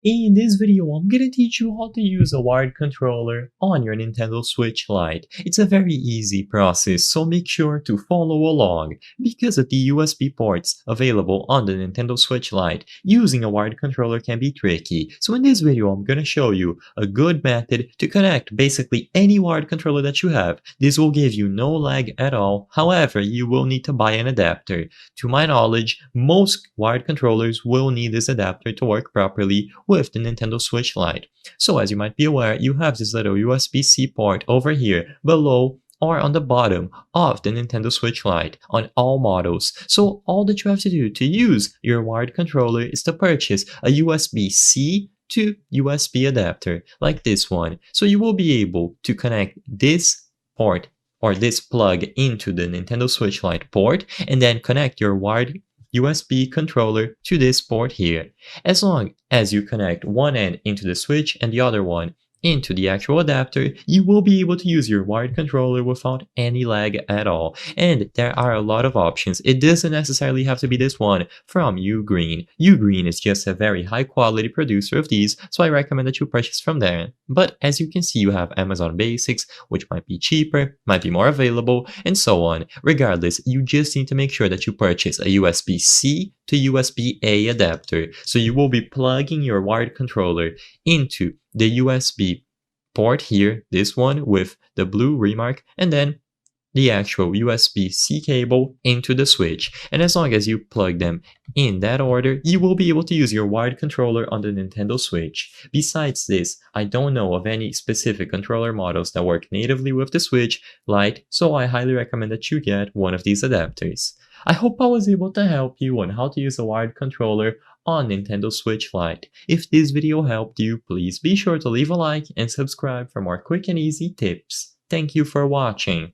In this video, I'm gonna teach you how to use a wired controller on your Nintendo Switch Lite. It's a very easy process, so make sure to follow along. Because of the USB ports available on the Nintendo Switch Lite, using a wired controller can be tricky. So in this video, I'm gonna show you a good method to connect basically any wired controller that you have. This will give you no lag at all. However, you will need to buy an adapter. To my knowledge, most wired controllers will need this adapter to work properly with the Nintendo Switch Lite. So as you might be aware, you have this little USB-C port over here below or on the bottom of the Nintendo Switch Lite on all models. So all that you have to do to use your wired controller is to purchase a USB-C to USB adapter like this one. So you will be able to connect this port or this plug into the Nintendo Switch Lite port and then connect your wired USB controller to this port here. As long as you connect one end into the switch and the other one into the actual adapter, you will be able to use your wired controller without any lag at all. And there are a lot of options. It doesn't necessarily have to be this one from Ugreen. Ugreen is just a very high quality producer of these, so I recommend that you purchase from there. But as you can see, you have Amazon Basics, which might be cheaper, might be more available, and so on. Regardless, you just need to make sure that you purchase a USB-C to USB-A adapter. So you will be plugging your wired controller into the USB port here, this one with the blue remark, and then the actual USB-C cable into the switch. And as long as you plug them in that order, you will be able to use your wired controller on the Nintendo Switch. Besides this, I don't know of any specific controller models that work natively with the Switch Lite, so I highly recommend that you get one of these adapters. I hope I was able to help you on how to use a wired controller on Nintendo Switch Lite. If this video helped you, please be sure to leave a like and subscribe for more quick and easy tips. Thank you for watching.